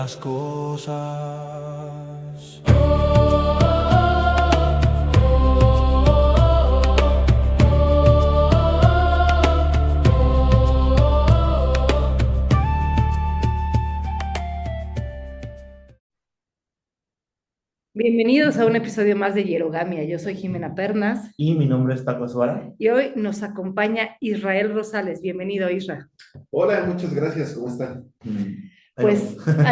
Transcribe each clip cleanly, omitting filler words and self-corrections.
las cosas. Bienvenidos a un episodio más de Yerogamia. Yo soy Jimena Pernas Y mi nombre es Paco Suara. y hoy nos acompaña Israel Rosales. Bienvenido, Isra. Hola, muchas gracias, ¿cómo están? Ahí Pues vamos.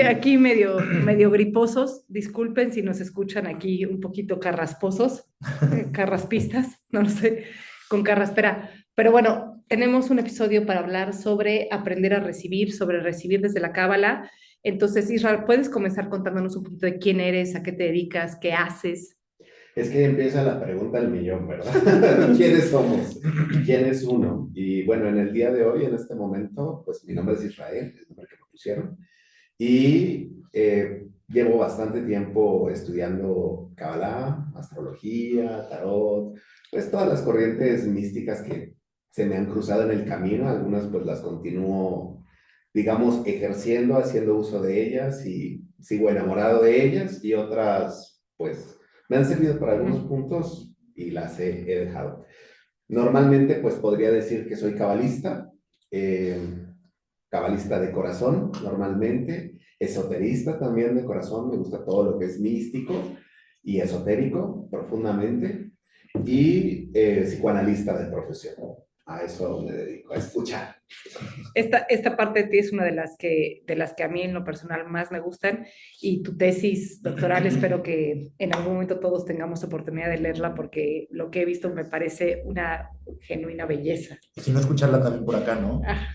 aquí medio griposos. Disculpen si nos escuchan aquí un poquito carrasposos, carraspistas, no lo sé, con carraspera. Pero bueno, tenemos un episodio para hablar sobre aprender a recibir, sobre recibir desde la Cábala. Entonces, Israel, ¿puedes comenzar contándonos un poquito de quién eres, a qué te dedicas, qué haces? Es que empieza la pregunta del millón, ¿verdad? ¿Quiénes somos? ¿Quién es uno? Y bueno, en el día de hoy, en este momento, pues mi nombre es Israel, es el nombre que me pusieron, y llevo bastante tiempo estudiando Kabbalah, astrología, tarot, pues todas las corrientes místicas que se me han cruzado en el camino, algunas pues las continúo, digamos, ejerciendo, haciendo uso de ellas y sigo enamorado de ellas y otras pues me han servido para algunos Ujú. puntos y las he dejado. Normalmente pues podría decir que soy cabalista, eh, cabalista de corazón normalmente, esoterista también de corazón, me gusta todo lo que es místico y esotérico profundamente, y psicoanalista de profesión. A eso me dedico, a escuchar. Esta parte de ti es una de las que a mí en lo personal más me gustan y tu tesis doctoral espero que en algún momento todos tengamos oportunidad de leerla porque lo que he visto me parece una genuina belleza. Si no escucharla también por acá, ¿no? Ah,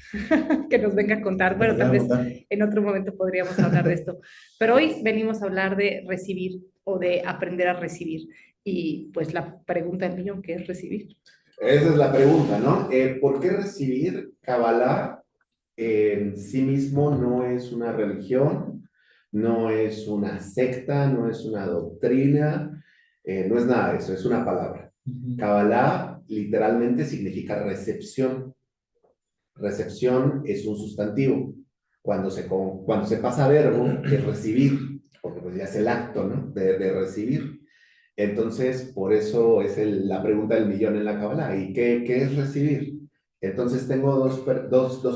que nos venga a contar. Que Bueno, nos tal vengan a vez contar. en otro momento podríamos hablar de esto, pero hoy venimos a hablar de recibir o de aprender a recibir y pues la pregunta del millón, ¿qué es recibir? Esa es la pregunta, ¿no? ¿Por qué recibir Kabbalah en sí mismo no es una religión, no es una secta, no es una doctrina, no es nada de eso, es una palabra? Ujú. Kabbalah literalmente significa recepción. Recepción es un sustantivo. Cuando se pasa a verbo, es recibir, porque pues ya es el acto, ¿no? De recibir. Entonces, por eso es la pregunta del millón en la Kabbalah. ¿Y qué es recibir? Entonces, tengo dos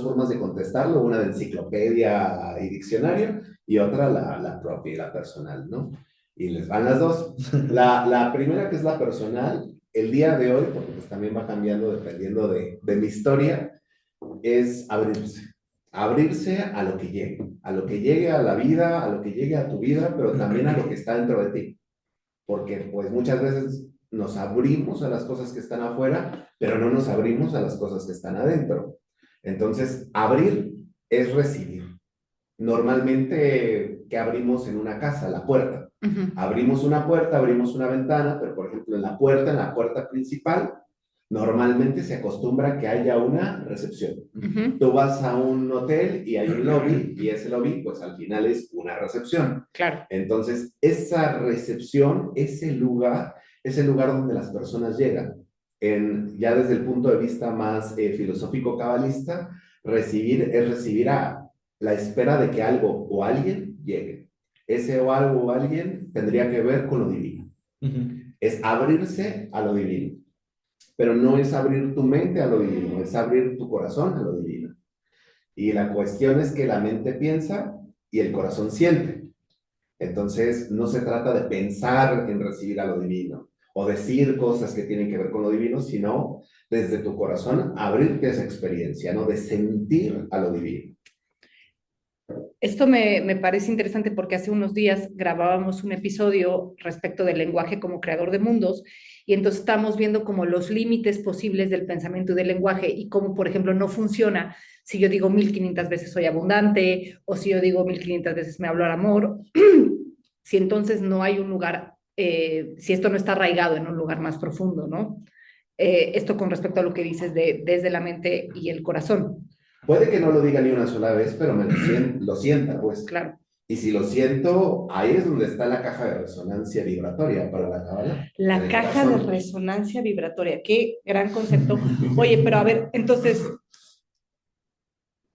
formas de contestarlo, una de enciclopedia y diccionario y otra la propia y la personal, ¿no? Y les van las dos. La primera, que es la personal, el día de hoy, porque pues también va cambiando dependiendo de mi historia, es abrirse. Abrirse a lo que llegue a la vida, a lo que llegue a tu vida, pero también a lo que está dentro de ti. Porque pues muchas veces nos abrimos a las cosas que están afuera, pero no nos abrimos a las cosas que están adentro. Entonces, abrir es recibir. Normalmente, ¿qué abrimos en una casa? La puerta. Ujú, Abrimos una puerta, abrimos una ventana, pero por ejemplo en la puerta principal, normalmente se acostumbra que haya una recepción. ujú, Tú vas a un hotel y hay un lobby y ese lobby pues al final es una recepción. claro. Entonces, esa recepción, es el lugar donde las personas llegan. Ya desde el punto de vista más filosófico cabalista, recibir es recibir a la espera de que algo o alguien llegue. Ese o algo o alguien tendría que ver con lo divino. Ujú. Es abrirse a lo divino. Pero no es abrir tu mente a lo divino, es abrir tu corazón a lo divino. Y la cuestión es que la mente piensa y el corazón siente. Entonces, no se trata de pensar en recibir a lo divino o decir cosas que tienen que ver con lo divino, sino desde tu corazón abrirte a esa experiencia, ¿no? De sentir a lo divino. Esto me parece interesante porque hace unos días grabábamos un episodio respecto del lenguaje como creador de mundos y entonces estamos viendo como los límites posibles del pensamiento y del lenguaje y cómo, por ejemplo, no funciona si yo digo 1500 veces soy abundante o si yo digo 1500 veces me hablo al amor, si entonces no hay un lugar, si esto no está arraigado en un lugar más profundo, ¿no? Esto con respecto a lo que dices de desde la mente y el corazón, Puede que no lo diga ni una sola vez, pero lo sienta, pues. claro. Y si lo siento, ahí es donde está la caja de resonancia vibratoria para la cábala, en La el caja de corazón. resonancia vibratoria, qué gran concepto. Oye, pero a ver, entonces,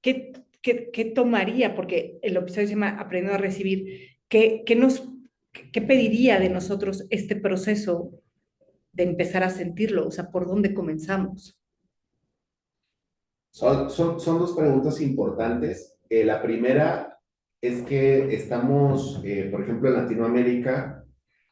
¿qué, ¿qué tomaría? Porque el episodio se llama Aprendiendo a recibir. ¿Qué pediría de nosotros este proceso de empezar a sentirlo? O sea, ¿por dónde comenzamos? Son dos preguntas importantes. La primera es que estamos, por ejemplo, en Latinoamérica,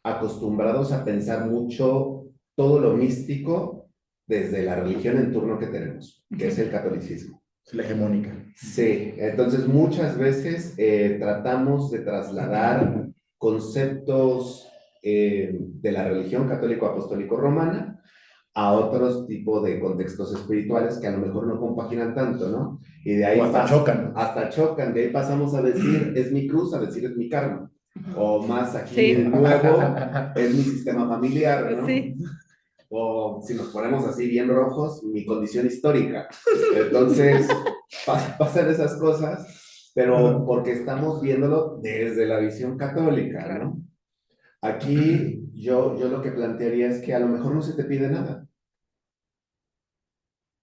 acostumbrados a pensar mucho todo lo místico desde la religión en turno que tenemos, que es el catolicismo. Es la hegemónica. Sí, entonces muchas veces tratamos de trasladar conceptos de la religión católico-apostólico-romana a otros tipos de contextos espirituales que a lo mejor no compaginan tanto, ¿no? Y de ahí O hasta chocan. hasta chocan, de ahí pasamos a decir es mi cruz, a decir es mi karma, o más aquí Sí. nuevo, es mi sistema familiar, ¿no? Sí. O si nos ponemos así bien rojos, mi condición histórica. Entonces, pasan esas cosas, pero porque estamos viéndolo desde la visión católica, ¿no? Aquí yo lo que plantearía es que a lo mejor no se te pide nada.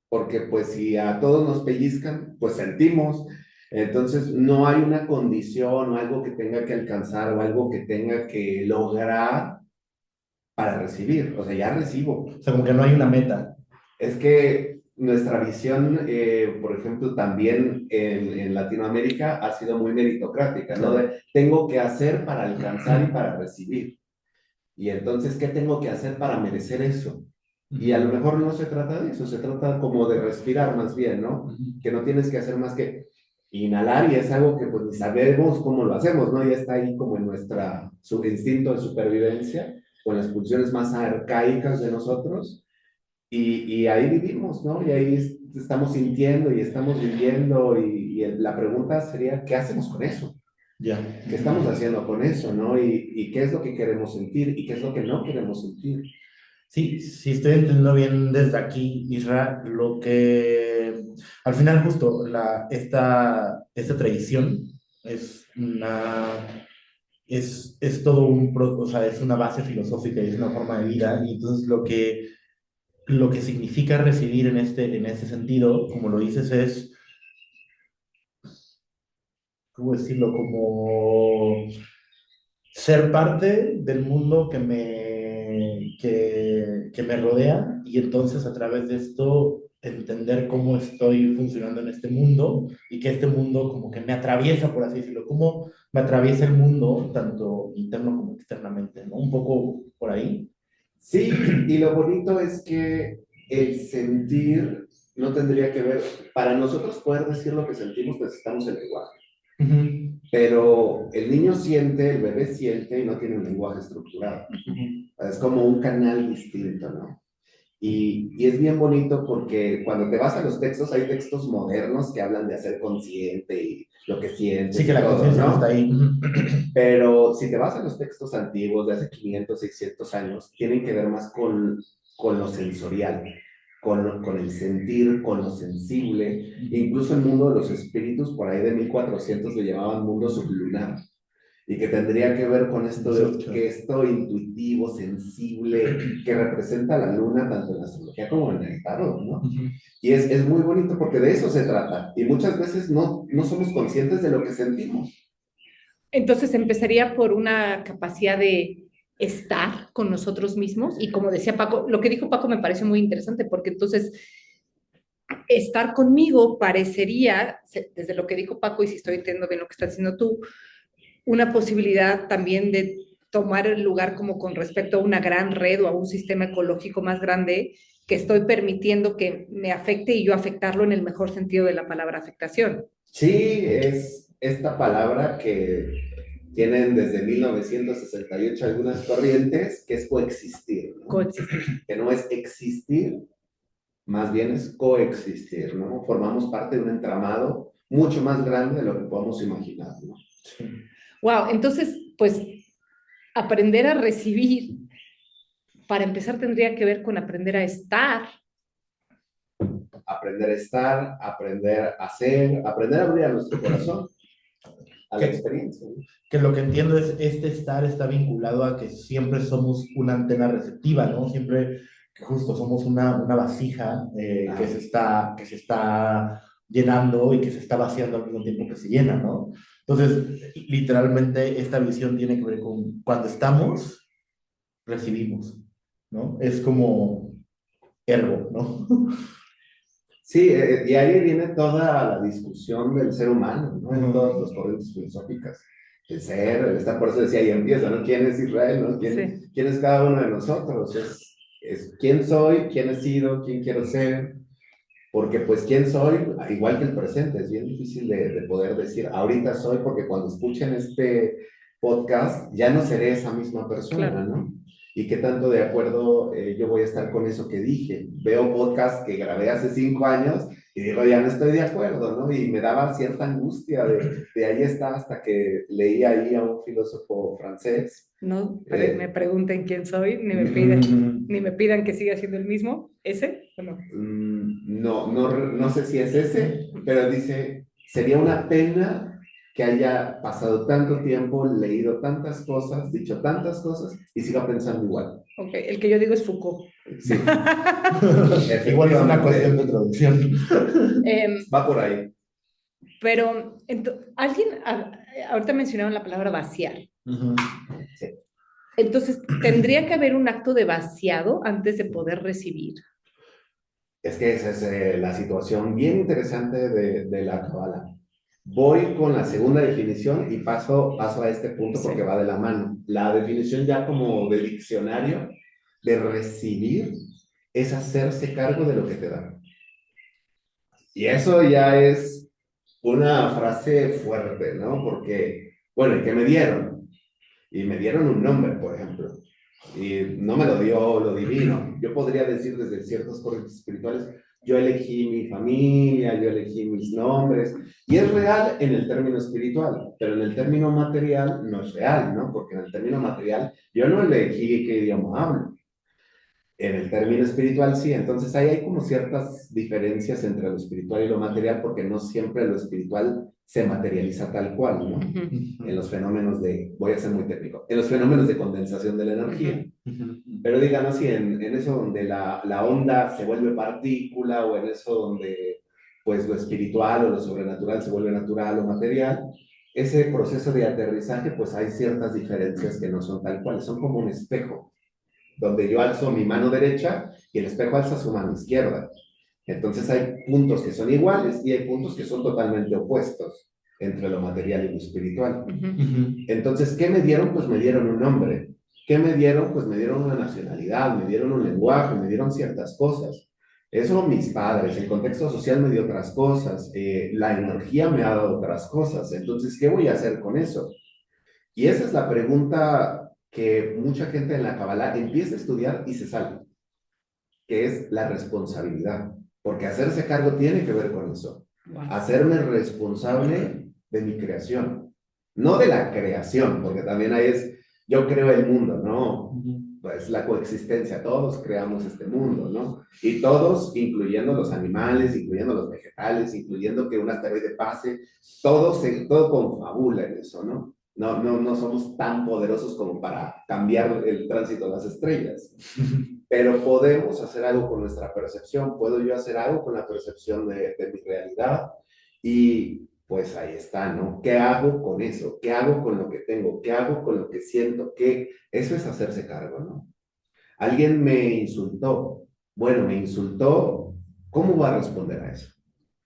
Porque pues si a todos nos pellizcan, pues sentimos. Entonces no hay una condición o algo que tenga que alcanzar o algo que tenga que lograr para recibir. O sea, ya recibo. O sea, como que no hay una meta. Es que nuestra visión, por ejemplo, también en Latinoamérica ha sido muy meritocrática, ¿no? De, tengo que hacer para alcanzar y para recibir. Y entonces, ¿qué tengo que hacer para merecer eso? Y a lo mejor no se trata de eso, se trata como de respirar más bien, ¿no? Que no tienes que hacer más que inhalar y es algo que pues ni sabemos cómo lo hacemos, ¿no? Ya está ahí como en nuestra instinto de supervivencia o en las pulsiones más arcaicas de nosotros y ahí vivimos, ¿no? Y ahí estamos sintiendo y estamos viviendo y la pregunta sería, ¿qué hacemos con eso? Ya. ¿Qué estamos haciendo con eso, no? Y qué es lo que queremos sentir y qué es lo que no queremos sentir. Sí, sí estoy entendiendo bien desde aquí, Isra, lo que al final justo esta tradición es es todo o sea, es una base filosófica y es una forma de vida, y entonces lo que significa recibir en este sentido, como lo dices, es, ¿cómo decirlo? Como ser parte del mundo que me rodea, y entonces a través de esto entender cómo estoy funcionando en este mundo y que este mundo como que me atraviesa, por así decirlo, cómo me atraviesa el mundo, tanto interno como externamente, ¿no? Un poco por ahí. Sí, y lo bonito es que el sentir no tendría que ver, para nosotros poder decir lo que sentimos necesitamos el lenguaje. Pero el niño siente, el bebé siente y no tiene un lenguaje estructurado. Es como un canal distinto, ¿no? Y es bien bonito porque cuando te vas a los textos, hay textos modernos que hablan de hacer consciente y lo que sientes. Sí, que la todo, conciencia ¿no? no está ahí. Pero si te vas a los textos antiguos de hace 500, 600 años, tienen que ver más con lo sensorial, con el sentir, con lo sensible. Incluso el mundo de los espíritus, por ahí de 1400 lo llamaban mundo sublunar. Y que tendría que ver con esto de que esto intuitivo, sensible, que representa la luna tanto en la astrología como en el tarot, ¿no? Y es muy bonito porque de eso se trata. Y muchas veces no somos conscientes de lo que sentimos. Entonces empezaría por una capacidad de estar con nosotros mismos y como decía Paco, lo que dijo Paco me parece muy interesante porque entonces estar conmigo parecería, desde lo que dijo Paco y si estoy entendiendo bien lo que estás diciendo tú, una posibilidad también de tomar el lugar como con respecto a una gran red o a un sistema ecológico más grande que estoy permitiendo que me afecte y yo afectarlo en el mejor sentido de la palabra afectación. Sí, es esta palabra que tienen desde 1968 algunas corrientes, que es coexistir, ¿no? Coexistir. Que no es existir, más bien es coexistir, ¿no? Formamos parte de un entramado mucho más grande de lo que podemos imaginar, ¿no? Sí. Wow, entonces, pues, aprender a recibir, para empezar, tendría que ver con aprender a estar. Aprender a estar, aprender a ser, aprender a abrir a nuestro corazón, a la experiencia, ¿no? Que lo que entiendo es este estar está vinculado a que siempre somos una antena receptiva, ¿no? Siempre justo somos una vasija que se está llenando y que se está vaciando al mismo tiempo que se llena, ¿no? Entonces, literalmente esta visión tiene que ver con cuando estamos, recibimos, ¿no? Es como ergo, ¿no? Sí, y ahí viene toda la discusión del ser humano, ¿no? En todas las Ujú. corrientes filosóficas. El ser, el estar, por eso decía, ahí empieza, ¿no? ¿Quién es Israel, no? ¿Quién, Sí, quién es cada uno de nosotros? Es quién soy, quién he sido, quién quiero ser, porque pues quién soy, igual que el presente, es bien difícil de poder decir, ahorita soy, porque cuando escuchen este podcast, ya no seré esa misma persona, claro. ¿no? Y qué tanto de acuerdo yo voy a estar con eso que dije. Veo podcast que grabé hace 5 años y digo, ya no estoy de acuerdo, ¿no? Y me daba cierta angustia de ahí está hasta que leí ahí a un filósofo francés. No me eh, pregunten quién soy, ni me pidan que siga siendo el mismo, ¿ese o no? No, no sé si es ese, pero dice, sería una pena que haya pasado tanto tiempo, leído tantas cosas, dicho tantas cosas y siga pensando igual. Ok, el que yo digo es Foucault. Sí, Igual es una cuestión efectivamente, de traducción. Em, va por ahí. pero ahorita mencionaron la palabra vaciar. Ujú. Sí. Entonces, tendría que haber un acto de vaciado antes de poder recibir. Es que esa es la situación bien interesante de la Kabbalah. Voy con la segunda definición y paso a este punto Sí. porque va de la mano. La definición ya como de diccionario de recibir es hacerse cargo de lo que te dan. Y eso ya es una frase fuerte, ¿no? Porque, bueno, ¿y qué me dieron? Y me dieron un nombre, por ejemplo. Y no me lo dio lo divino. Yo podría decir desde ciertas corrientes espirituales, yo elegí mi familia, yo elegí mis nombres. Y es real en el término espiritual, pero en el término material no es real, ¿no? Porque en el término material yo no elegí qué idioma hablo. En el término espiritual sí, entonces ahí hay como ciertas diferencias entre lo espiritual y lo material, porque no siempre lo espiritual se materializa tal cual, ¿no? Ujú, En los fenómenos de, voy a ser muy técnico, en los fenómenos de condensación de la energía. ujú. Pero digamos, si en eso donde la onda se vuelve partícula o en eso donde pues lo espiritual o lo sobrenatural se vuelve natural o material, ese proceso de aterrizaje pues hay ciertas diferencias que no son tal cual, son como un espejo donde yo alzo mi mano derecha y el espejo alza su mano izquierda. Entonces hay puntos que son iguales y hay puntos que son totalmente opuestos entre lo material y lo espiritual. Ujú. Entonces, ¿qué me dieron? Pues me dieron un nombre. ¿Qué me dieron? Pues me dieron una nacionalidad, me dieron un lenguaje, me dieron ciertas cosas. Eso mis padres, el contexto social me dio otras cosas, la energía me ha dado otras cosas. Entonces, ¿qué voy a hacer con eso? Y esa es la pregunta que mucha gente en la Kabbalah empieza a estudiar y se sale, que es la responsabilidad. Porque hacerse cargo tiene que ver con eso. Wow. Hacerme responsable de mi creación. No de la creación, porque también ahí es, yo creo el mundo, ¿no? Pues la coexistencia, todos creamos este mundo, ¿no? Y todos, incluyendo los animales, incluyendo los vegetales, incluyendo que un asteroide pase, todo confabula en eso, ¿no? No somos tan poderosos como para cambiar el tránsito de las estrellas, pero podemos hacer algo con nuestra percepción, puedo yo hacer algo con la percepción de mi realidad y pues ahí está, ¿no? ¿Qué hago con eso? ¿Qué hago con lo que tengo? ¿Qué hago con lo que siento? ¿Qué? Eso es hacerse cargo, ¿no? Alguien me insultó, bueno, me insultó, ¿cómo va a responder a eso?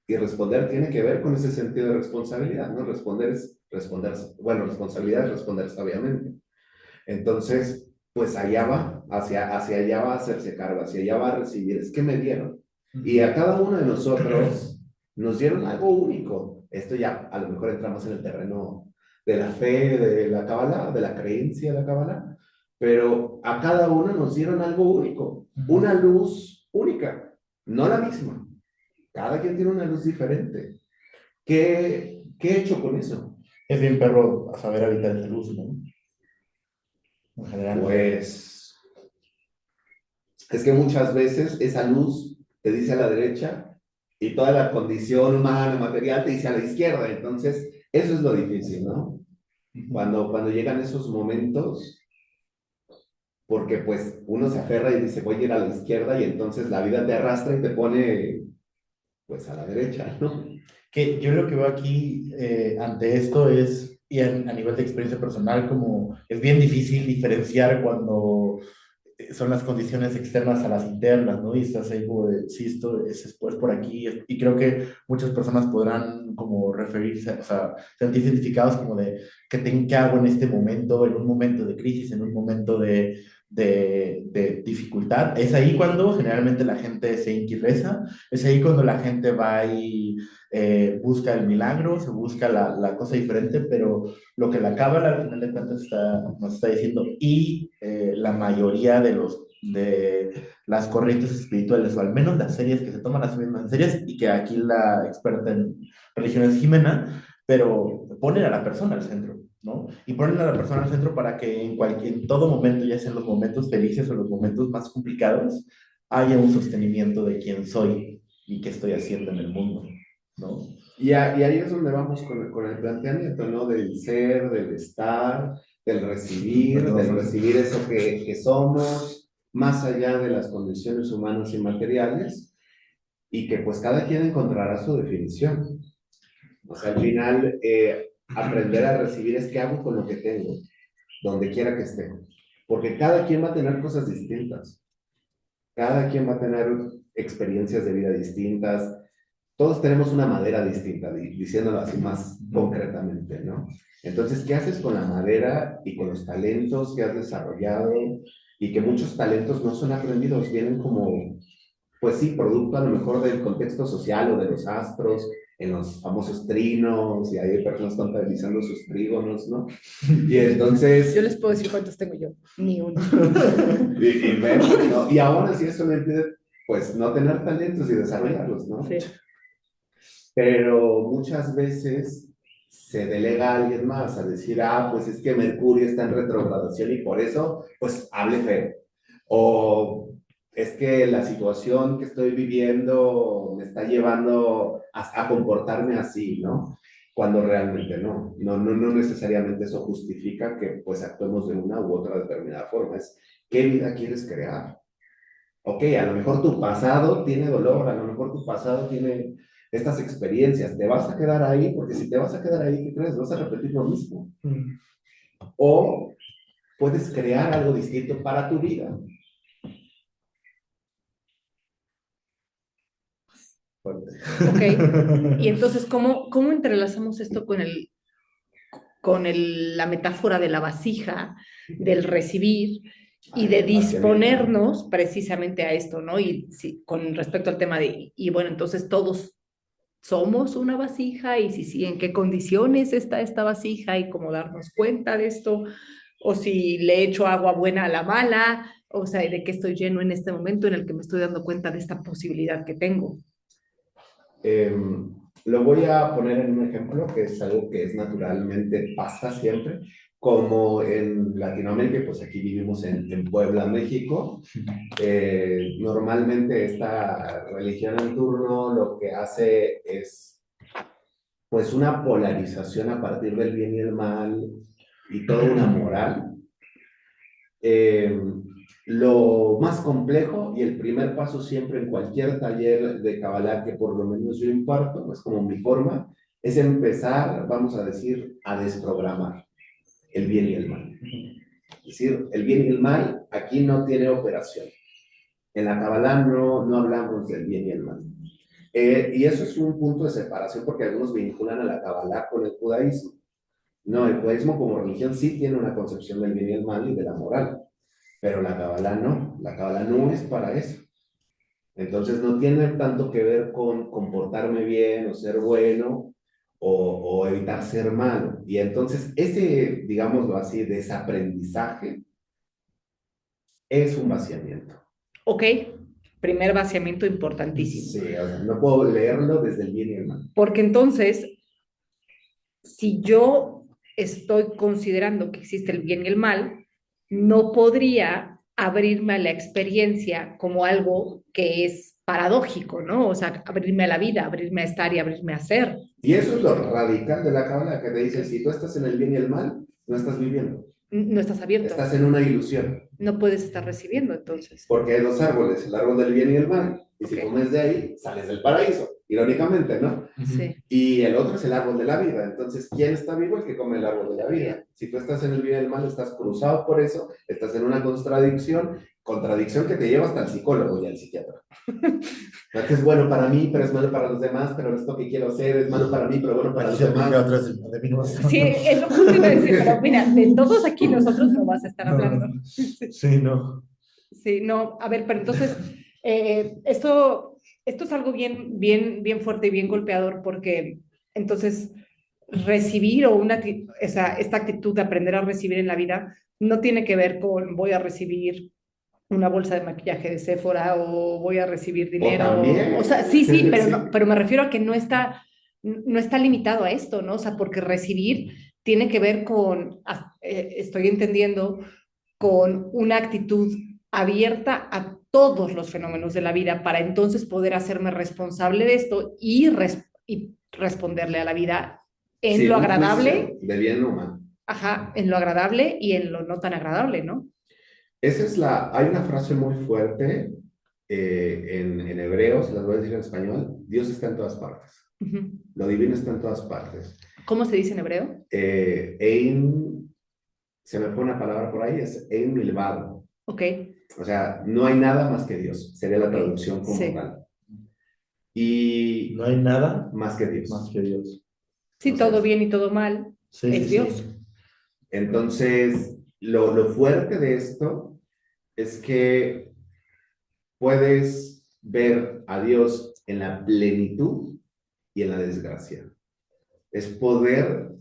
Y responder tiene que ver con ese sentido de responsabilidad, ¿no? Responder es responder, bueno, responsabilidad es responder sabiamente. Entonces, pues allá va, hacia allá va a hacerse cargo, hacia allá va a recibir, es que me dieron. Y a cada uno de nosotros nos dieron algo único. Esto ya a lo mejor entramos en el terreno de la fe, de la Kabbalah, de la creencia de la Kabbalah, pero a cada uno nos dieron algo único, una luz única, no la misma. Cada quien tiene una luz diferente. ¿Qué he hecho con eso? Es bien perro a saber habitar esa luz, ¿no? En general. Pues es que muchas veces esa luz te dice a la derecha y toda la condición humana, material, te dice a la izquierda. Entonces, eso es lo difícil, ¿no? Cuando llegan esos momentos, porque pues uno se aferra y dice, voy a ir a la izquierda y entonces la vida te arrastra y te pone pues a la derecha, ¿no? Que yo lo que veo aquí ante esto es, y a nivel de experiencia personal, como es bien difícil diferenciar cuando son las condiciones externas a las internas, ¿no? Y estás ahí como de, sí, esto es después por aquí, y creo que muchas personas podrán como referirse, o sea, sentir identificados como de, ¿qué hago en este momento, en un momento de crisis, en un momento de dificultad? Es ahí cuando generalmente la gente se inquireza, es ahí cuando la gente va y busca el milagro, se busca la cosa diferente, pero lo que la cábala al final de cuentas nos está diciendo, y la mayoría de las corrientes espirituales, o al menos las series que se toman las mismas series, y que aquí la experta en religión es Jimena, pero ponen a la persona al centro, ¿no? Y ponen a la persona al centro para que en todo momento, ya sea en los momentos felices o los momentos más complicados, haya un sostenimiento de quién soy y qué estoy haciendo en el mundo, ¿no? Y ahí es donde vamos con el planteamiento, ¿no? Del ser, del estar, del recibir eso que somos, más allá de las condiciones humanas y materiales, y que pues cada quien encontrará su definición. O sea, al final, aprender a recibir es qué hago con lo que tengo, donde quiera que esté. Porque cada quien va a tener cosas distintas. Cada quien va a tener experiencias de vida distintas. Todos tenemos una madera distinta, diciéndolo así más concretamente, ¿no? Entonces, ¿qué haces con la madera y con los talentos que has desarrollado? Y que muchos talentos no son aprendidos, vienen como, pues sí, producto a lo mejor del contexto social o de los astros, en los famosos trinos, y hay personas contabilizando sus trígonos, ¿no? Y entonces... Yo les puedo decir cuántos tengo yo, ni uno. y vemos, ¿no? Y aún así eso me impide, pues, no tener talentos y desarrollarlos, ¿no? Sí. Pero muchas veces se delega a alguien más a decir, pues es que Mercurio está en retrogradación y por eso, pues, hable feo. O es que la situación que estoy viviendo me está llevando a comportarme así, ¿no? Cuando realmente no necesariamente eso justifica que pues actuemos de una u otra determinada forma. Es qué vida quieres crear. Ok, a lo mejor tu pasado tiene dolor, a lo mejor tu pasado tiene estas experiencias. ¿Te vas a quedar ahí? Porque si te vas a quedar ahí, ¿qué crees? Vas a repetir lo mismo. O puedes crear algo distinto para tu vida. Ok. Y entonces, ¿cómo entrelazamos esto con la metáfora de la vasija, del recibir y de disponernos precisamente a esto, ¿no? Y sí, con respecto al tema y bueno, entonces todos somos una vasija y si sí, en qué condiciones está esta vasija y cómo darnos cuenta de esto, o si le echo agua buena a la mala, o sea, de qué estoy lleno en este momento en el que me estoy dando cuenta de esta posibilidad que tengo. Lo voy a poner en un ejemplo que es algo que es naturalmente pasa siempre, como en Latinoamérica, pues aquí vivimos en Puebla, México. Normalmente esta religión en turno lo que hace es pues una polarización a partir del bien y el mal y toda una moral. Lo más complejo y el primer paso siempre en cualquier taller de Kabbalah que por lo menos yo imparto, es como mi forma, es empezar, vamos a decir, a desprogramar el bien y el mal. Es decir, el bien y el mal aquí no tiene operación. En la Kabbalah no hablamos del bien y el mal. Y eso es un punto de separación porque algunos vinculan a la Kabbalah con el judaísmo. No, el judaísmo como religión sí tiene una concepción del bien y el mal y de la moral. Pero la Kabbalah no es para eso. Entonces no tiene tanto que ver con comportarme bien o ser bueno o evitar ser malo. Y entonces ese, digámoslo así, desaprendizaje es un vaciamiento. Ok, primer vaciamiento importantísimo. Sí, o sea, no puedo leerlo desde el bien y el mal. Porque entonces, si yo estoy considerando que existe el bien y el mal, no podría abrirme a la experiencia como algo que es paradójico, ¿no? O sea, abrirme a la vida, abrirme a estar y abrirme a ser. Y eso es lo radical de la Kabbalah, que te dice, si tú estás en el bien y el mal, no estás viviendo. No estás abierto. Estás en una ilusión. no puedes estar recibiendo entonces. Porque hay dos árboles, el árbol del bien y el mal. Y si Ok. comes de ahí, sales del paraíso, irónicamente, ¿no? Sí. Y el otro es el árbol de la vida. Entonces, ¿quién está vivo? El que come el árbol de la vida. Si tú estás en el bien y el mal, estás cruzado por eso, estás en una contradicción que te lleva hasta el psicólogo y al psiquiatra. Entonces es bueno para mí, pero es malo para los demás, pero esto que quiero hacer es malo para mí, pero bueno para los demás. De mí no vas a Sí, es lo justo iba a decir, pero mira, de todos aquí nosotros no vas a estar No, hablando. no. Sí, no. Sí, no, a ver, pero entonces, esto es algo bien fuerte y bien golpeador porque entonces recibir esta actitud de aprender a recibir en la vida no tiene que ver con voy a recibir una bolsa de maquillaje de Sephora o voy a recibir O dinero. O sea, también, sí, pero, sí. no, pero me refiero a que no está limitado a esto, ¿no? O sea, porque recibir tiene que ver con, estoy entendiendo, con una actitud abierta a todos los fenómenos de la vida para entonces poder hacerme responsable de esto y responderle a la vida en Sin lo un agradable, juicio de bien o mal. ajá, en lo agradable y en lo no tan agradable, ¿no? Hay una frase muy fuerte en hebreo, se las voy a decir en español: Dios está en todas partes. Ujú. Lo divino está en todas partes. ¿Cómo se dice en hebreo? Se me fue una palabra por ahí, es Ein Milvad. Ok, O sea, no hay nada más que Dios, sería la ok, traducción como sí. tal. Y No hay nada más que Dios. más que Dios. Sí, O sea, todo bien y todo mal Sí, es sí, Dios. sí. entonces, lo fuerte de esto es que puedes ver a Dios en la plenitud y en la desgracia. Es poder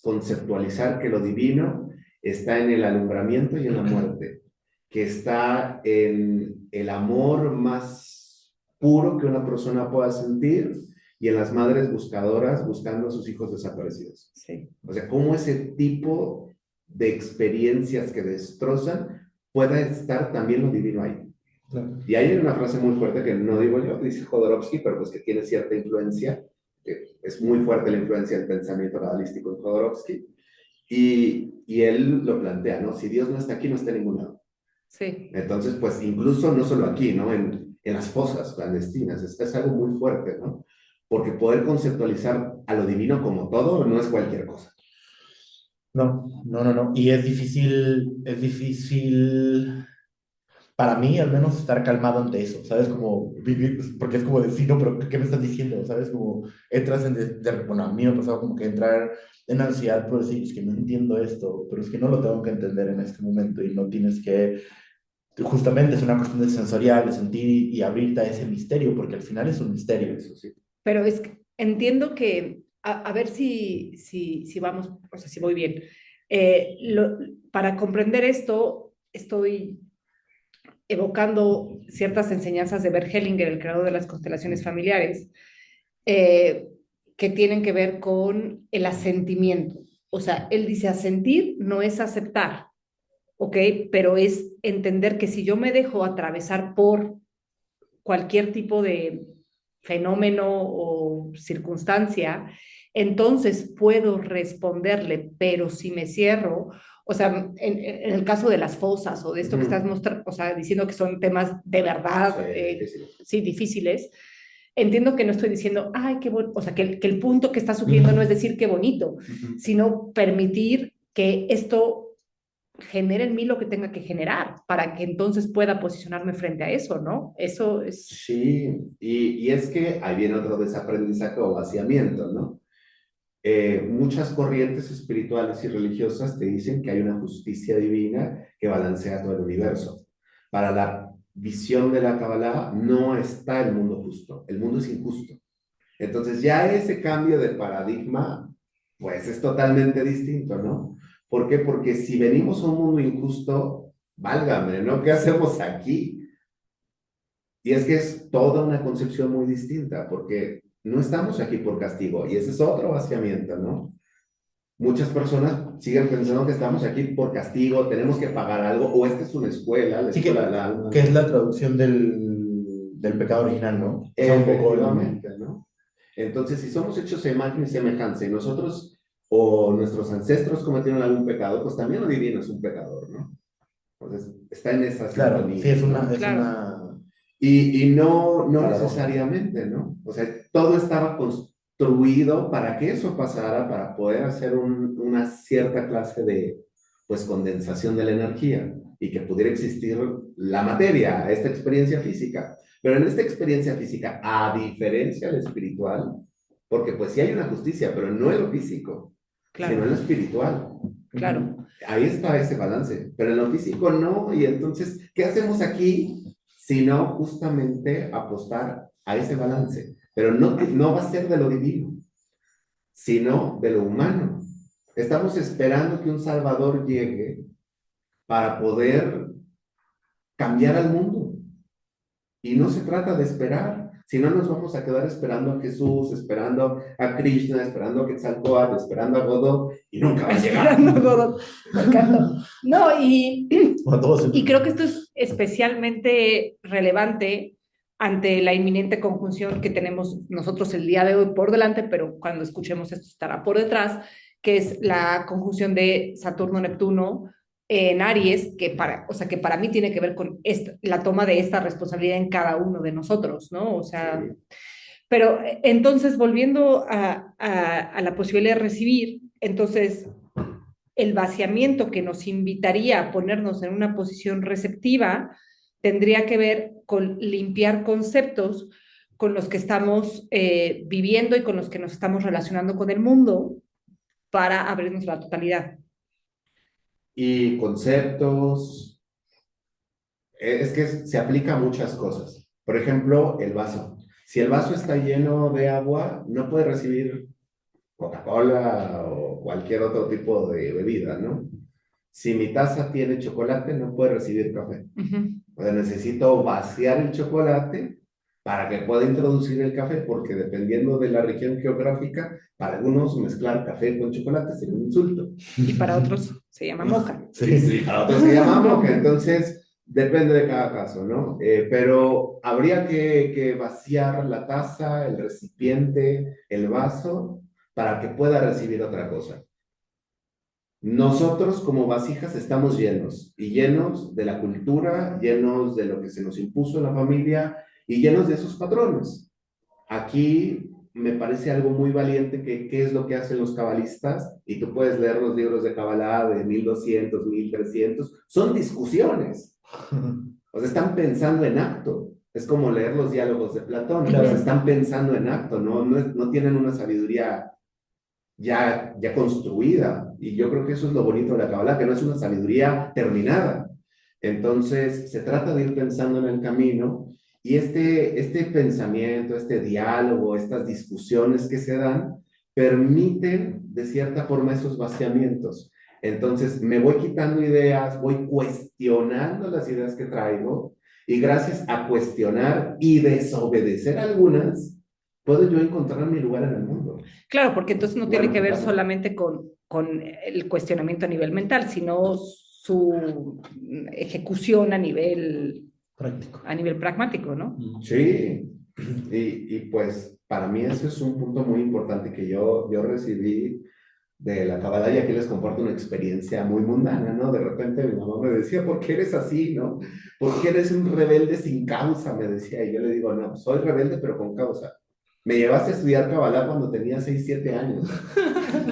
conceptualizar que lo divino está en el alumbramiento y en la muerte, que está en el amor más puro que una persona pueda sentir y en las madres buscadoras buscando a sus hijos desaparecidos. Sí. O sea, cómo ese tipo de experiencias que destrozan puede estar también lo divino ahí. Claro. Y ahí hay una frase muy fuerte que no digo yo, que dice Jodorowsky, pero pues que tiene cierta influencia, que es muy fuerte la influencia del pensamiento cabalístico en Jodorowsky, y él lo plantea, ¿no? Si Dios no está aquí, no está en ningún lado. Sí. Entonces, pues incluso no solo aquí, ¿no? En las fosas clandestinas, es algo muy fuerte, ¿no? Porque poder conceptualizar a lo divino como todo no es cualquier cosa. No, no, no, no. Y es difícil para mí al menos estar calmado ante eso, ¿sabes? Como vivir, porque es como decir, no, pero ¿qué me estás diciendo? ¿Sabes? Como entras bueno, a mí me ha pasado como que entrar en ansiedad por decir, es que no entiendo esto, pero es que no lo tengo que entender en este momento y no tienes que, justamente es una cuestión de sensorial, de sentir y abrirte a ese misterio, porque al final es un misterio, eso sí. Pero es que entiendo que, a ver si vamos, o sea, si voy bien. Para comprender esto, estoy evocando ciertas enseñanzas de Bert Hellinger, el creador de las constelaciones familiares, eh, que tienen que ver con el asentimiento. O sea, él dice asentir no es aceptar, ¿ok? Pero es entender que si yo me dejo atravesar por cualquier tipo de fenómeno o circunstancia, entonces puedo responderle, pero si me cierro, o sea, en el caso de las fosas o de esto que estás mostrando, o sea, diciendo que son temas de verdad, sí, difíciles, entiendo que no estoy diciendo, ay, qué bonito, o sea, que el punto que está sugiriendo no es decir qué bonito, sino permitir que esto genere en mí lo que tenga que generar para que entonces pueda posicionarme frente a eso, ¿no? Eso es... Sí, y es que ahí viene otro desaprendizaje o vaciamiento, ¿no? Muchas corrientes espirituales y religiosas te dicen que hay una justicia divina que balancea todo el universo. Para la visión de la Kabbalah no está el mundo justo, el mundo es injusto. Entonces ya ese cambio de paradigma, pues es totalmente distinto, ¿no? ¿Por qué? Porque si venimos a un mundo injusto, válgame, ¿no? ¿Qué hacemos aquí? Y es que es toda una concepción muy distinta, porque no estamos aquí por castigo, y ese es otro vaciamiento, ¿no? Muchas personas siguen pensando que estamos aquí por castigo, tenemos que pagar algo, o esta es una escuela, la Sí, escuela, que es la traducción del pecado original, ¿no? O sea, un poco efectivamente, ¿no? Entonces, si somos hechos a imagen y semejanza, y nosotros o nuestros ancestros cometieron algún pecado, pues también lo divino es un pecador, ¿no? Entonces, está en esa Claro, sintonía, sí, es una, ¿no? es Claro. una Y no paradoja. necesariamente, ¿no? O sea, todo estaba construido para que eso pasara, para poder hacer una cierta clase de, pues, condensación de la energía y que pudiera existir la materia, esta experiencia física. Pero en esta experiencia física, a diferencia del espiritual, porque pues sí hay una justicia, pero no en lo físico, sino Claro, en lo espiritual. claro. Ahí está ese balance, pero en lo físico no. Y entonces, ¿qué hacemos aquí? Sino justamente apostar a ese balance. Pero no va a ser de lo divino, sino de lo humano. Estamos esperando que un Salvador llegue para poder cambiar al mundo. Y no se trata de esperar, si no nos vamos a quedar esperando a Jesús, esperando a Krishna, esperando a Quetzalcóatl, esperando a Godot, y nunca va a llegar. Esperando Godot. Me encanta. No, A todos y creo que esto es especialmente relevante ante la inminente conjunción que tenemos nosotros el día de hoy por delante, pero cuando escuchemos esto estará por detrás, que es la conjunción de Saturno-Neptuno en Aries, o sea, que para mí tiene que ver con la toma de esta responsabilidad en cada uno de nosotros, ¿no? O sea, Sí. pero entonces volviendo a la posibilidad de recibir, entonces el vaciamiento que nos invitaría a ponernos en una posición receptiva tendría que ver con limpiar conceptos con los que estamos viviendo y con los que nos estamos relacionando con el mundo para abrirnos a la totalidad. Y conceptos, es que se aplica a muchas cosas. Por ejemplo, el vaso. Si el vaso está lleno de agua, no puede recibir Coca-Cola o cualquier otro tipo de bebida, ¿no? Si mi taza tiene chocolate, no puede recibir café. O sea, necesito vaciar el chocolate para que pueda introducir el café, porque dependiendo de la región geográfica, para algunos mezclar café con chocolate sería un insulto. Y para otros se llama moca. Sí, para otros se llama moca. Entonces, depende de cada caso, ¿no? Pero habría que vaciar la taza, el recipiente, el vaso, para que pueda recibir otra cosa. Nosotros como vasijas estamos llenos, y llenos de la cultura, llenos de lo que se nos impuso en la familia y llenos de esos patrones. Aquí me parece algo muy valiente que qué es lo que hacen los cabalistas, y tú puedes leer los libros de Kabbalah de 1200, 1300, son discusiones. O sea, están pensando en acto. Es como leer los diálogos de Platón. Claro. O sea, están pensando en acto, no tienen una sabiduría ya construida. Y yo creo que eso es lo bonito de la Kabbalah, que no es una sabiduría terminada. Entonces, se trata de ir pensando en el camino, y este pensamiento, este diálogo, estas discusiones que se dan, permiten de cierta forma esos vaciamientos. Entonces, me voy quitando ideas, voy cuestionando las ideas que traigo, y gracias a cuestionar y desobedecer algunas, puedo yo encontrar mi lugar en el mundo. Claro, porque entonces no tiene Bueno, que ver claro. solamente con el cuestionamiento a nivel mental, sino su ejecución Práctico. a nivel pragmático, ¿no? Sí, y pues para mí ese es un punto muy importante que yo recibí de la Kabbalah, y aquí les comparto una experiencia muy mundana, ¿no? De repente mi mamá me decía, ¿por qué eres así, no? ¿Por qué eres un rebelde sin causa? Me decía, y yo le digo, no, soy rebelde pero con causa. Me llevaste a estudiar Kabbalah cuando tenía 6, 7 años.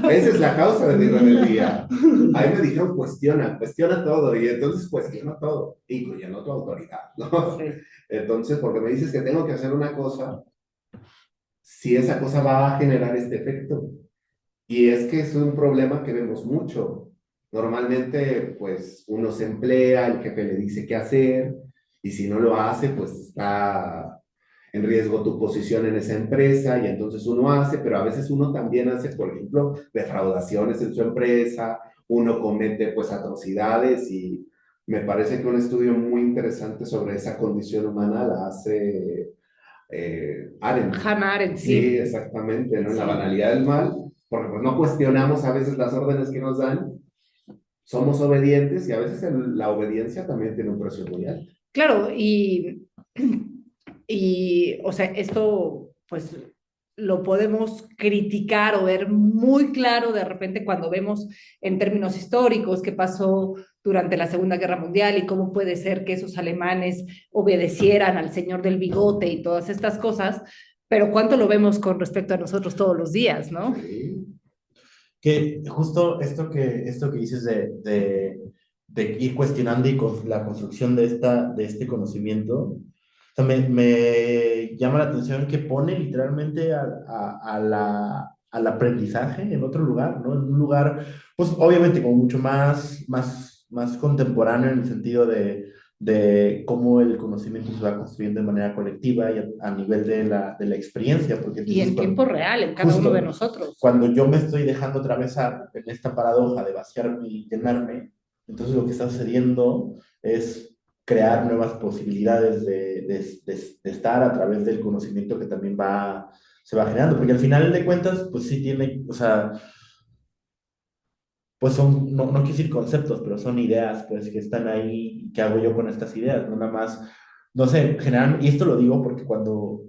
Esa es la causa de mi rebeldía. Ahí me dijeron, cuestiona todo, y entonces cuestiono todo, incluyendo tu autoridad, ¿no? Sí. Entonces, porque me dices que tengo que hacer una cosa, si esa cosa va a generar este efecto. Y es que es un problema que vemos mucho. Normalmente, pues, uno se emplea, el jefe le dice qué hacer, y si no lo hace, pues está en riesgo tu posición en esa empresa, y entonces uno hace, pero a veces uno también hace, por ejemplo, defraudaciones en su empresa, uno comete, pues, atrocidades, y me parece que un estudio muy interesante sobre esa condición humana la hace Arendt. Hannah Arendt, Sí, sí. exactamente, ¿no? En la Sí. banalidad del mal, porque pues no cuestionamos a veces las órdenes que nos dan, somos obedientes, y a veces la obediencia también tiene un precio muy alto. Claro, o sea, esto pues lo podemos criticar o ver muy claro de repente cuando vemos en términos históricos qué pasó durante la Segunda Guerra Mundial y cómo puede ser que esos alemanes obedecieran al señor del bigote y todas estas cosas, pero cuánto lo vemos con respecto a nosotros todos los días, ¿no? Sí. Que justo esto que dices de ir cuestionando y con la construcción de este conocimiento, o sea, me llama la atención que pone literalmente al aprendizaje en otro lugar, ¿no? En un lugar, pues obviamente como mucho más contemporáneo en el sentido de cómo el conocimiento se va construyendo de manera colectiva y a nivel de la experiencia, porque Y entonces en tiempo real, en cada uno de justo nosotros. cuando yo me estoy dejando atravesar en esta paradoja de vaciarme y llenarme, entonces lo que está sucediendo es crear nuevas posibilidades de estar a través del conocimiento que también se va generando, porque al final de cuentas, pues sí tiene, o sea, pues son, no quiero decir conceptos, pero son ideas, pues, que están ahí, ¿qué hago yo con estas ideas? No nada más, no sé, general, y esto lo digo porque cuando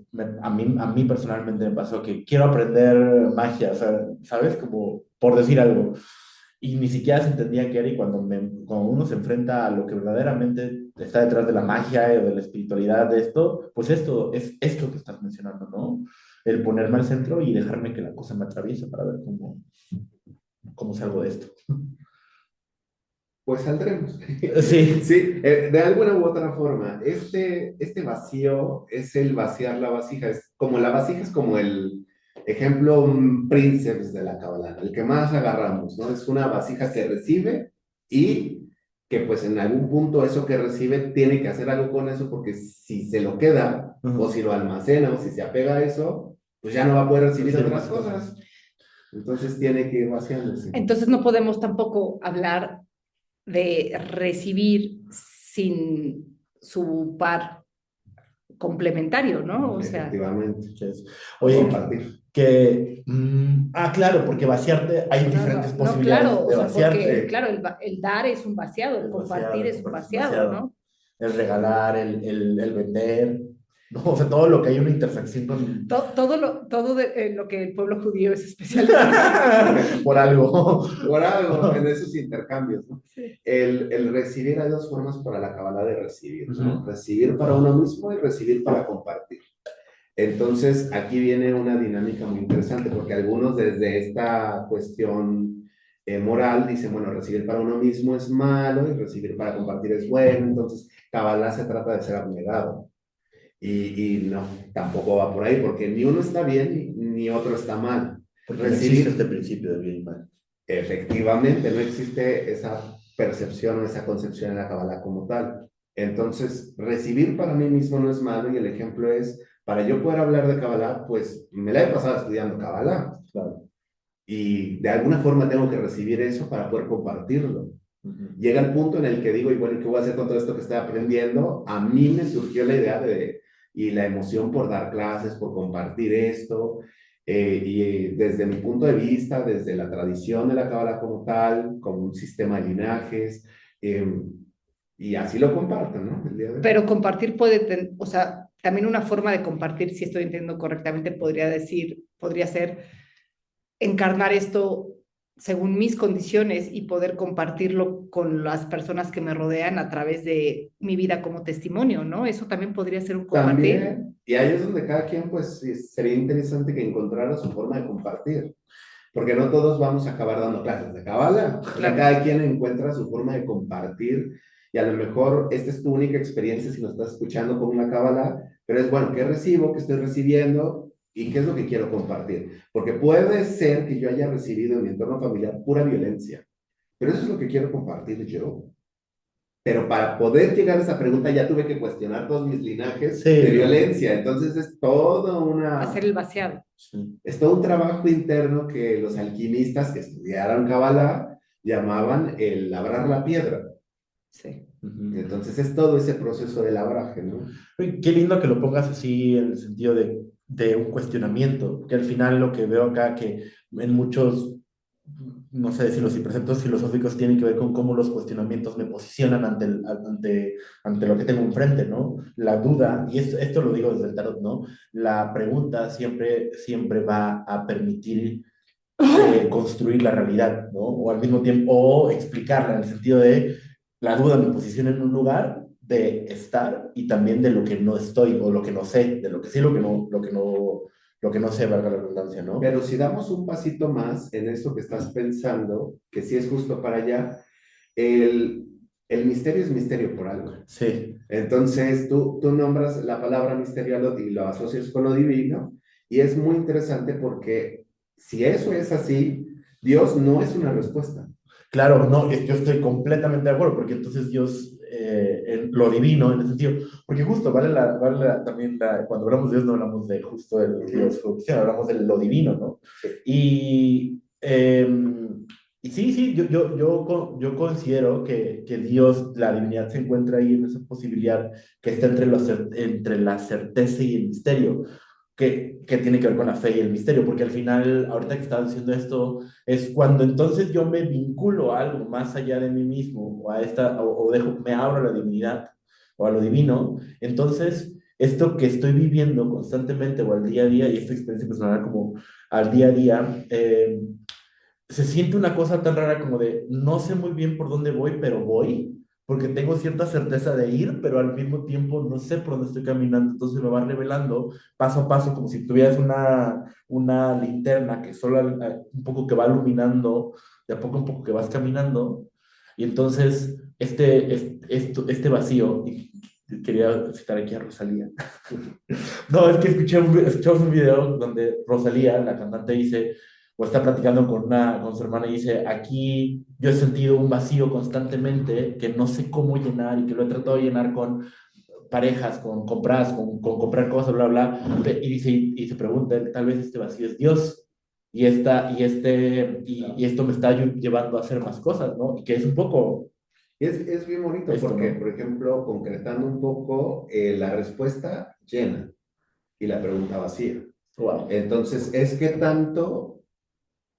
a mí personalmente me pasó que quiero aprender magia, o sea, ¿sabes? Como por decir algo, y ni siquiera se entendía qué era, y cuando uno se enfrenta a lo que verdaderamente está detrás de la magia o de la espiritualidad de esto, pues esto es esto que estás mencionando, ¿no? El ponerme al centro y dejarme que la cosa me atraviese para ver cómo salgo de esto. Pues saldremos. Sí. Sí, de alguna u otra forma, este vacío es el vaciar la vasija. Es como la vasija es como el ejemplo princeps de la Kabbalah, ¿no? El que más agarramos, ¿no? Es una vasija que recibe y que pues en algún punto eso que recibe tiene que hacer algo con eso porque si se lo queda o Ujú. si lo almacena o si se apega a eso, pues ya no va a poder recibir Sí, otras más cosas. cosas. Entonces tiene que ir vaciándose. Entonces no podemos tampoco hablar de recibir sin su par complementario, ¿no? O sea, Efectivamente. Entonces, O oye, compartir. claro, porque vaciarte, hay no, diferentes no, no, posibilidades claro, o de sea, porque, vaciarte. claro, el dar es un vaciado, el El vaciado, compartir el es un compartir es vaciado, demasiado. ¿no? El regalar, el vender, ¿no? O sea, todo lo que hay una intersección con... Todo lo que el pueblo judío es especialista. por algo. Por algo, en esos intercambios, ¿no? Sí. El recibir, hay dos formas para la Kabbalah de recibir, ¿no? Ujú. Recibir para uno mismo y recibir para compartir. Entonces, aquí viene una dinámica muy interesante, porque algunos desde esta cuestión moral dicen, bueno, recibir para uno mismo es malo y recibir para compartir es bueno. Entonces, Kabbalah se trata de ser abnegado. Y no, tampoco va por ahí, porque ni uno está bien ni otro está mal. Porque no existe este Recibir, principio de bien y mal. efectivamente, no existe esa percepción o esa concepción en la Kabbalah como tal. Entonces, recibir para mí mismo no es malo y el ejemplo es, para yo poder hablar de Kabbalah, pues me la he pasado estudiando Kabbalah. Claro. Y de alguna forma tengo que recibir eso para poder compartirlo. Ujú. Llega el punto en el que digo, y bueno, ¿qué voy a hacer con todo esto que estoy aprendiendo? A mí me surgió la idea y la emoción por dar clases, por compartir esto, desde mi punto de vista, desde la tradición de la Cábala como tal, como un sistema de linajes, eh, y así lo comparto, ¿no? El día de hoy. Pero compartir puede, o sea, también una forma de compartir, si estoy entendiendo correctamente, podría ser encarnar esto según mis condiciones y poder compartirlo con las personas que me rodean a través de mi vida como testimonio, ¿no? Eso también podría ser un compartir. También, y ahí es donde cada quien, pues, sí, sería interesante que encontrara su forma de compartir. Porque no todos vamos a acabar dando clases de cábala. O sea, Claro. cada quien encuentra su forma de compartir y a lo mejor esta es tu única experiencia si nos estás escuchando con una cábala, pero es bueno, ¿qué recibo? ¿Qué estoy recibiendo? ¿Y qué es lo que quiero compartir? Porque puede ser que yo haya recibido en mi entorno familiar pura violencia, pero eso es lo que quiero compartir yo. Pero para poder llegar a esa pregunta ya tuve que cuestionar todos mis linajes de Sí, no. violencia. Entonces es todo Hacer el vaciado. Sí. es todo un trabajo interno que los alquimistas que estudiaron Kabbalah llamaban el labrar la piedra. Sí. Ujú. Entonces es todo ese proceso de labraje, ¿no? Oye, qué lindo que lo pongas así en el sentido de un cuestionamiento, que al final lo que veo acá que en muchos, no sé si los preceptos filosóficos tienen que ver con cómo los cuestionamientos me posicionan ante lo que tengo enfrente, ¿no? La duda, y esto lo digo desde el tarot, ¿no? La pregunta siempre va a permitir construir la realidad, ¿no? O al mismo tiempo, o explicarla en el sentido de la duda me posiciona en un lugar de estar y también de lo que no estoy o lo que no sé, de lo que sí, lo que no sé, valga la redundancia, ¿no? Pero si damos un pasito más en esto que estás pensando, que sí es justo para allá, el, el misterio es misterio por algo. Sí, Entonces, tú nombras la palabra misterio y lo asocias con lo divino, y es muy interesante porque si eso es así, Dios no es una respuesta. claro, no, yo estoy completamente de acuerdo, porque entonces Dios, en lo divino, en ese sentido, porque justo también, cuando hablamos de Dios, no hablamos de justo el Dios judicial, hablamos de lo divino, ¿no? Y, y sí, sí, yo considero que Dios, la divinidad se encuentra ahí en esa posibilidad que está entre la certeza y el misterio. Que tiene que ver con la fe y el misterio, porque al final, ahorita que estaba diciendo esto, es cuando entonces yo me vinculo a algo más allá de mí mismo, o a me abro a la divinidad, o a lo divino, entonces esto que estoy viviendo constantemente, o al día a día, y esta experiencia personal como al día a día, se siente una cosa tan rara como de, no sé muy bien por dónde voy, pero voy, porque tengo cierta certeza de ir, pero al mismo tiempo no sé por dónde estoy caminando, entonces me va revelando paso a paso, como si tuvieras una linterna que solo un poco que va iluminando, de a poco un poco que vas caminando, y entonces este vacío, y quería citar aquí a Rosalía. No, es que escuchamos un video donde Rosalía, la cantante, dice, o está platicando con su hermana y dice, aquí yo he sentido un vacío constantemente que no sé cómo llenar y que lo he tratado de llenar con parejas, con compras, con comprar cosas, bla, bla, y dice, y se pregunta, tal vez este vacío es Dios. Y esto me está llevando a hacer más cosas, ¿no? Y que es un poco Es bien bonito esto, porque, ¿no? por ejemplo, concretando un poco, la respuesta llena y la pregunta vacía. Wow. Entonces, es que tanto,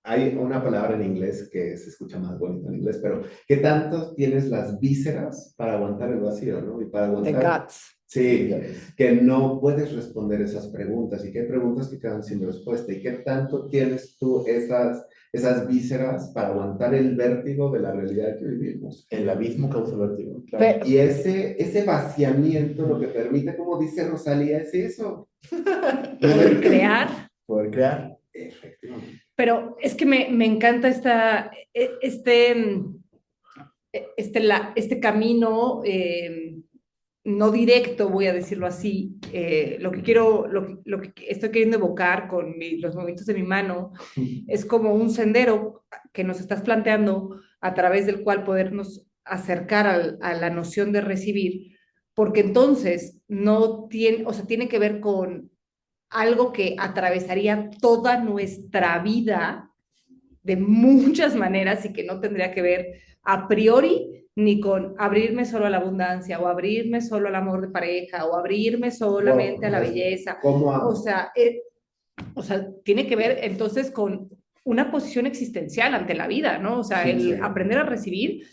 hay una palabra en inglés que se escucha más bonito en inglés, pero ¿qué tanto tienes las vísceras para aguantar el vacío, ¿no? Y para The aguantar, guts. sí, que no puedes responder esas preguntas y que hay preguntas que quedan sin respuesta y qué tanto tienes tú esas vísceras para aguantar el vértigo de la realidad que vivimos. El abismo causa vértigo, claro. Y ese vaciamiento lo que permite, como dice Rosalía, es eso. Poder crear. Poder crear. Efectivamente. Pero es que me encanta este camino no directo, voy a decirlo así. Lo que estoy queriendo evocar con los movimientos de mi mano es como un sendero que nos estás planteando a través del cual podernos acercar a la noción de recibir, porque entonces no tiene, o sea, tiene que ver con algo que atravesaría toda nuestra vida de muchas maneras y que no tendría que ver a priori ni con abrirme solo a la abundancia o abrirme solo al amor de pareja o abrirme solamente a la belleza. O ¿Cómo? sea, tiene que ver entonces con una posición existencial ante la vida, ¿no? O sea, Sí, sí. el aprender a recibir,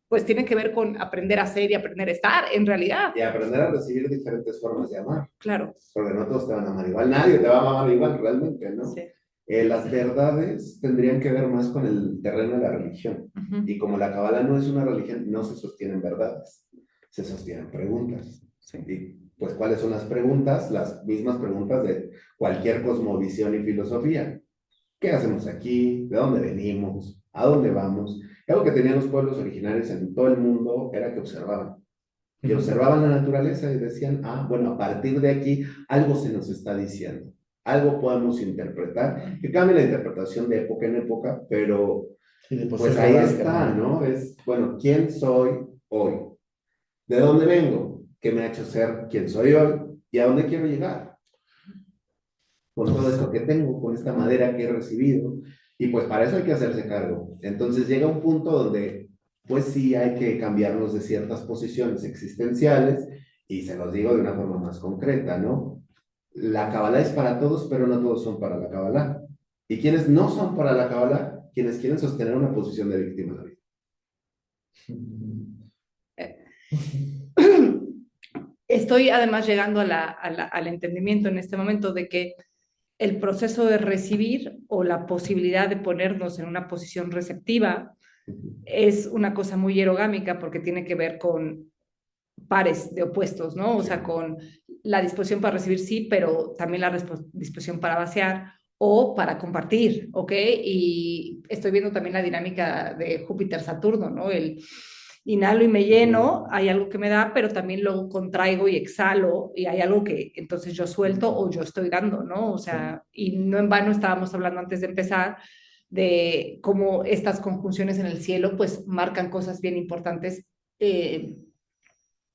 pues tiene que ver con aprender a ser y aprender a estar, en realidad. Y aprender a recibir diferentes formas de amar. Claro. Porque no todos te van a amar igual, nadie te va a amar igual realmente, ¿no? Sí. Las verdades tendrían que ver más con el terreno de la religión. Y como la Kabbalah no es una religión, no se sostienen verdades, se sostienen preguntas. Sí. Y pues, ¿cuáles son las preguntas? Las mismas preguntas de cualquier cosmovisión y filosofía. ¿Qué hacemos aquí? ¿De dónde venimos? ¿A dónde vamos? Y algo que tenían los pueblos originarios en todo el mundo era que observaban. Y observaban la naturaleza y decían, ah, bueno, a partir de aquí algo se nos está diciendo, algo podemos interpretar, que cambia la interpretación de época en época, pero Sí, pues ahí está, ¿no? Es, bueno, ¿quién soy hoy? ¿De dónde vengo? ¿Qué me ha hecho ser quien soy hoy? ¿Y a dónde quiero llegar? Con todo esto que tengo, con esta madera que he recibido, y pues para eso hay que hacerse cargo. Entonces llega un punto donde pues sí hay que cambiarnos de ciertas posiciones existenciales, y se los digo de una forma más concreta, ¿no? La Kabbalah es para todos, pero no todos son para la Kabbalah. Y quienes no son para la Kabbalah, quienes quieren sostener una posición de víctima de la vida. Estoy además llegando al entendimiento en este momento de que el proceso de recibir o la posibilidad de ponernos en una posición receptiva es una cosa muy erogámica porque tiene que ver con pares de opuestos, ¿no? O sea, con la disposición para recibir, sí, pero también la disposición para vaciar o para compartir, ¿ok? Y estoy viendo también la dinámica de Júpiter-Saturno, ¿no? El inhalo y me lleno, hay algo que me da, pero también lo contraigo y exhalo, y hay algo que entonces yo suelto o yo estoy dando, ¿no? O sea, y no en vano estábamos hablando antes de empezar de cómo estas conjunciones en el cielo pues marcan cosas bien importantes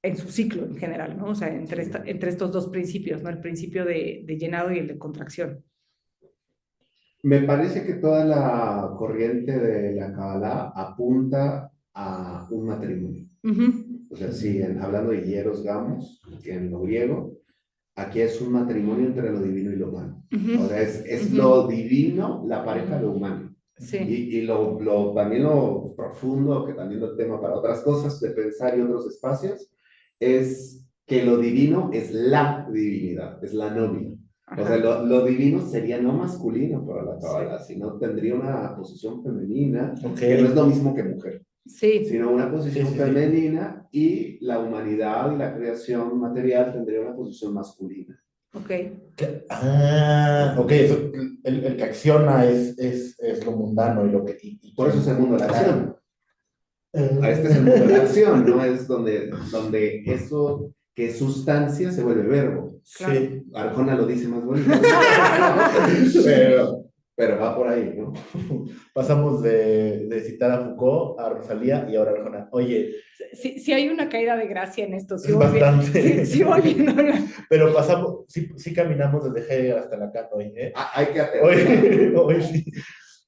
en su ciclo en general, ¿no? O sea, entre estos dos principios, ¿no? El principio de llenado y el de contracción. Me parece que toda la corriente de la Kabbalah apunta a un matrimonio. Ujú, O sea, sí, hablando de hieros gamos, que en lo griego, aquí es un matrimonio entre lo divino y lo humano. O sea, ujú, es ujú. lo divino, la pareja de lo humano. Sí, Y también lo profundo, que también es tema para otras cosas de pensar y otros espacios, es que lo divino es la divinidad, es la novia. O sea, ajá, lo divino sería no masculino para la Kabbalah, sí, sino tendría una posición femenina, Ok. que no es lo mismo que mujer, sí, sino una Sí, posición sí, sí. femenina, y la humanidad y la creación material tendría una posición masculina. ok, Ok, el que acciona es lo mundano y lo que... Por eso es el mundo de la acción. Este es el mundo de la Ah, acción, ¿no? Es donde eso que es sustancia se vuelve verbo. claro. sí. Arjona lo dice más bonito, ¿no? pero, pero va por ahí, ¿no? Pasamos de citar a Foucault a Rosalía y ahora a Arjona. Oye, Sí, sí hay una caída de gracia en esto, es bastante. sí voy viendo Pero pasamos, sí, sí caminamos desde Hegel hasta Lacan hoy, ¿eh? Hay que aterrizar. Hoy sí.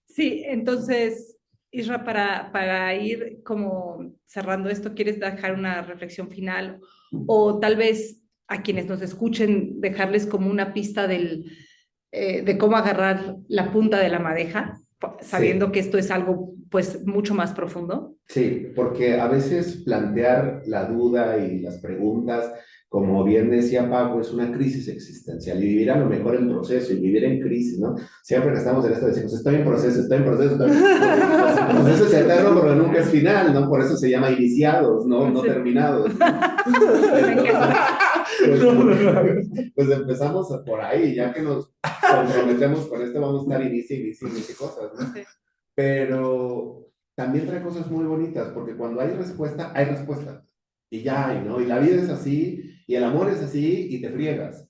Sí, entonces, Isra, para ir como cerrando esto, ¿quieres dejar una reflexión final? O tal vez a quienes nos escuchen, dejarles como una pista de cómo agarrar la punta de la madeja, sabiendo Sí, que esto es algo pues mucho más profundo. sí, porque a veces plantear la duda y las preguntas, como bien decía Paco, es una crisis existencial, y vivir a lo mejor en proceso y vivir en crisis, ¿no? Siempre que estamos en esto decimos, estoy en proceso, estoy en proceso, pues el proceso es eterno, pero nunca es final, ¿no? Por eso se llama iniciados, no, no Sí. terminados, ¿no? Me Entonces, encanta. pues, No, no, no. pues empezamos por ahí, ya que nos comprometemos con esto, vamos a estar inicie cosas, ¿no? Sí, Pero también trae cosas muy bonitas, porque cuando hay respuesta, hay respuesta. Y ya hay, ¿no? Y la vida es así, y el amor es así, y te friegas.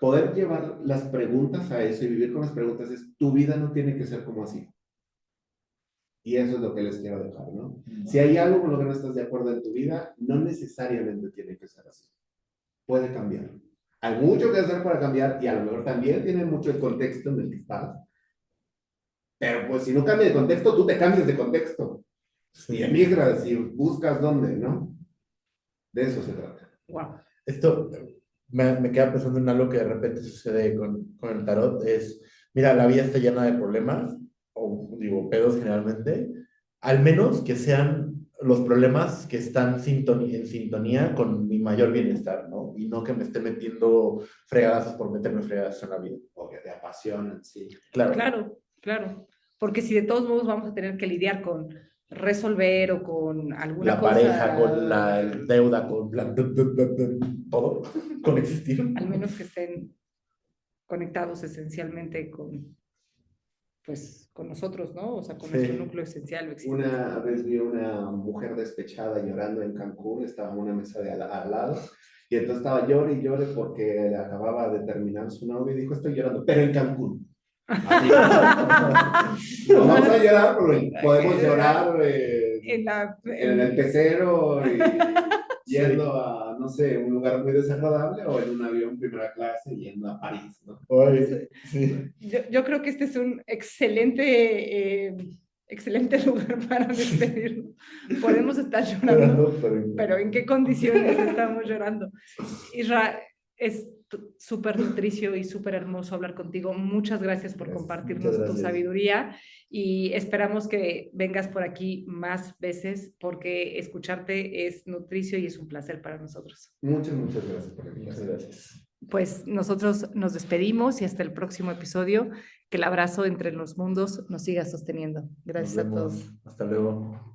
Poder llevar las preguntas a eso y vivir con las preguntas es, tu vida no tiene que ser como así. Y eso es lo que les quiero dejar, ¿no? Si hay algo con lo que no estás de acuerdo en tu vida, no necesariamente tiene que ser así. Puede cambiar. Hay mucho que hacer para cambiar, y a lo mejor también tiene mucho el contexto en el que estás. Pero pues si no cambia de contexto, tú te cambias de contexto y Sí. emigras y buscas dónde, ¿no? De eso se trata. wow. Esto me queda pensando en algo que de repente sucede con el tarot, es, mira, la vida está llena de problemas, o digo, pedos generalmente, al menos que sean los problemas que están en sintonía con mi mayor bienestar, ¿no? Y no que me esté metiendo fregadazos por meterme fregadazos en la vida. O que te apasionan, sí. Claro, Claro, claro. Porque si de todos modos vamos a tener que lidiar con resolver o con alguna la pareja con cosa, la deuda, con todo, con existir. al menos que estén conectados esencialmente pues, con nosotros, ¿no? O sea, con nuestro Sí. núcleo esencial o existencial. Una vez vi una mujer despechada llorando en Cancún, estaba en una mesa al lado, y entonces estaba llore y llore porque le acababa de terminar su novio, y dijo, estoy llorando, pero en Cancún. Así. No vamos a llorar, pero podemos llorar En la, en el en- pecero y Sí. yendo a, no sé, un lugar muy desagradable, o en un avión primera clase yendo a París, ¿no? Ay, sí. yo creo que este es un excelente lugar para despedirnos. Podemos estar llorando, Llorando, pero pero ¿en qué condiciones estamos llorando? Isra, es súper nutricio y súper hermoso hablar contigo. Muchas gracias por gracias, muchas compartirnos tu gracias. sabiduría, y esperamos que vengas por aquí más veces porque escucharte es nutricio y es un placer para nosotros. Muchas gracias por la Muchas invitación. gracias. pues nosotros nos despedimos y hasta el próximo episodio. Que el abrazo entre los mundos nos siga sosteniendo. Gracias Nos a vemos. todos. Hasta luego.